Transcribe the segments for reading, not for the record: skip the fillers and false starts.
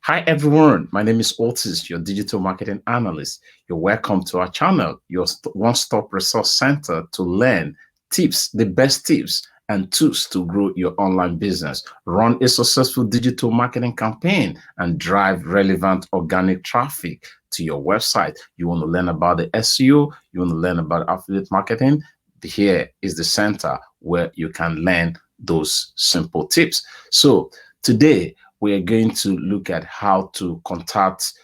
Hi everyone, my name is Otis, your digital marketing analyst. You're welcome to our channel, your one-stop resource center to learn tips, the best tips and tools to grow your online business, run a successful digital marketing campaign, and drive relevant organic traffic to your website. You want to learn about the SEO, you want to learn about affiliate marketing. Here is the center where you can learn those simple tips. So today, we are going to look at how to contact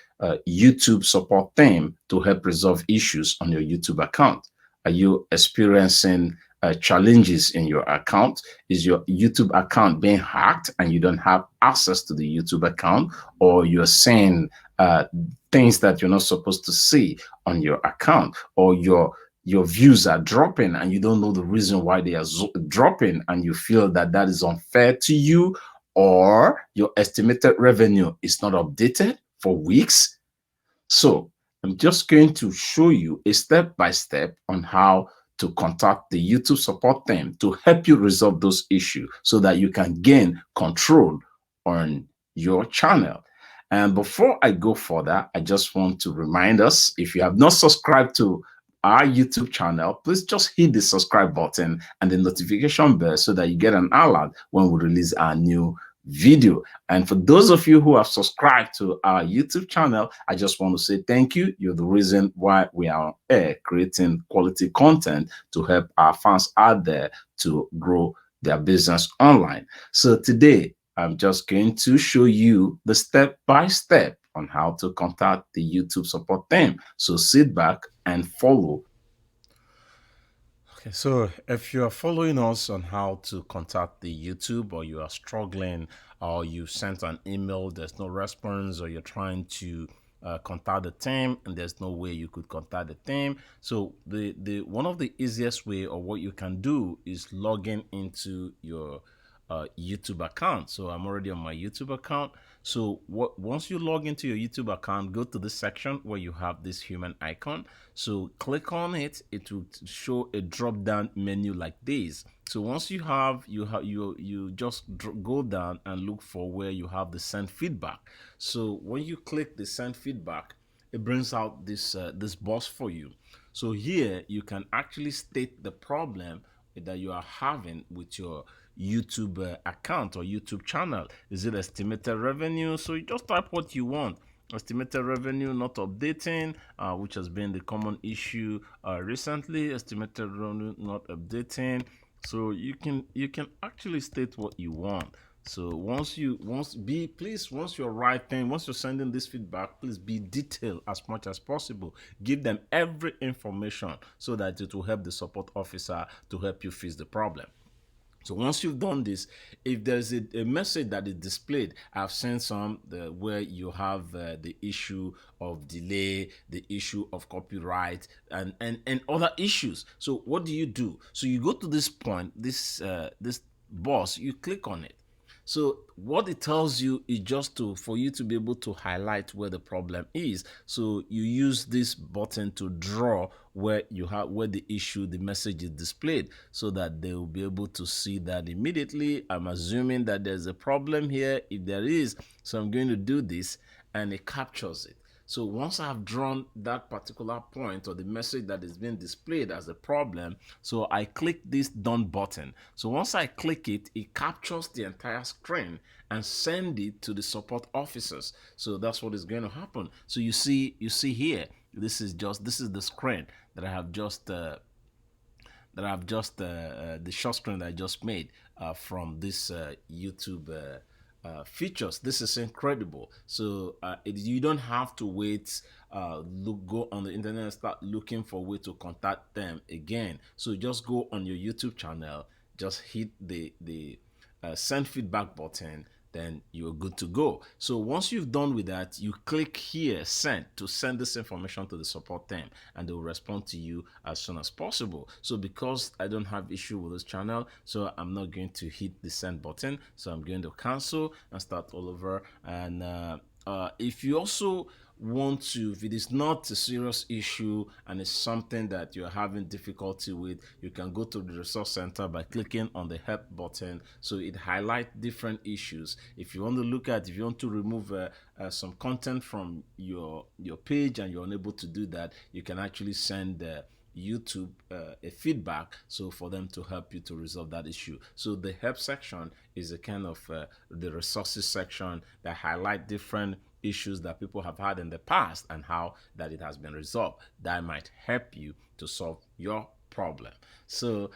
YouTube support team to help resolve issues on your YouTube account. Are you experiencing challenges in your account? Is your YouTube account being hacked and you don't have access to the YouTube account, or you're seeing things that you're not supposed to see on your account, or your views are dropping and you don't know the reason why they are dropping, and you feel that that is unfair to you, or your estimated revenue is not updated for weeks? So I'm just going to show you a step by step on how to contact the YouTube support team to help you resolve those issues so that you can gain control on your channel. And before I go further, I just want to remind us, if you have not subscribed to our YouTube channel, please just hit the subscribe button and the notification bell so that you get an alert when we release our new video. And for those of you who have subscribed to our YouTube channel, I just want to say thank you. You're the reason why we are on air creating quality content to help our fans out there to grow their business online. So today, I'm just going to show you the step by step on how to contact the YouTube support team. So sit back and follow. Okay, so if you are following us on how to contact the YouTube, or you are struggling, or you sent an email, there's no response, or you're trying to contact the team and there's no way you could contact the team. So the one of the easiest way, or what you can do, is logging into your YouTube account. So I'm already on my YouTube account. So once you log into your YouTube account, go to this section where you have this human icon. So click on it. It will show a drop down menu like this. So once you just go down and look for where you have the send feedback. So when you click the send feedback, it brings out this box for you. So here you can actually state the problem that you are having with your YouTube account or YouTube channel. Is it estimated revenue? So you just type what you want. Estimated revenue not updating, which has been the common issue recently. Estimated revenue not updating. So you can actually state what you want. So once you're writing, once you're sending this feedback, please be detailed as much as possible. Give them every information so that it will help the support officer to help you fix the problem. So once you've done this, if there's a message that is displayed, I've seen some where you have the issue of delay, the issue of copyright, and other issues. So what do you do? So you go to this point, this box, you click on it. So what it tells you is just to for you to be able to highlight where the problem is. So you use this button to draw where you have where the issue, the message is displayed, so that they will be able to see that immediately. I'm assuming that there's a problem here. If there is, so I'm going to do this, and it captures it. So once I've drawn that particular point, or the message that is being displayed as a problem, so I click this done button. So once I click it, it captures the entire screen and send it to the support officers. So that's what is going to happen. So you see here, this is the screen that I have just the short screen that I just made from this YouTube features. This is incredible. So you don't have to wait, go on the internet and start looking for a way to contact them again. So just go on your YouTube channel, just hit the send feedback button, then you're good to go. So once you've done with that, you click here, send, to send this information to the support team, and they will respond to you as soon as possible. So because I don't have issue with this channel, so I'm not going to hit the send button. So I'm going to cancel and start all over. And if you also want to, if it is not a serious issue and it's something that you're having difficulty with, you can go to the resource center by clicking on the help button. So it highlights different issues. If you want to look at, if you want to remove some content from your page and you're unable to do that, you can actually send YouTube a feedback, so for them to help you to resolve that issue. So the help section is a kind of the resources section that highlight different issues that people have had in the past and how that it has been resolved. That might help you to solve your problem. So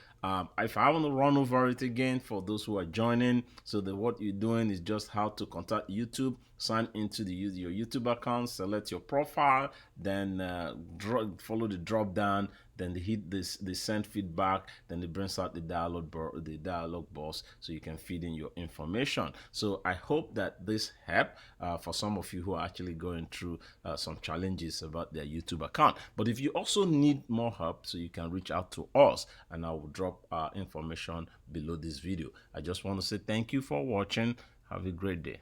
if I want to run over it again for those who are joining, so that what you're doing is just how to contact YouTube. Sign into your YouTube account, select your profile, then follow the drop down, then they hit this, they send feedback, then it brings out the dialog box, so you can feed in your information. So I hope that this help for some of you who are actually going through some challenges about their YouTube account. But if you also need more help, so you can reach out to us, and I will drop information below this video. I just want to say thank you for watching. Have a great day.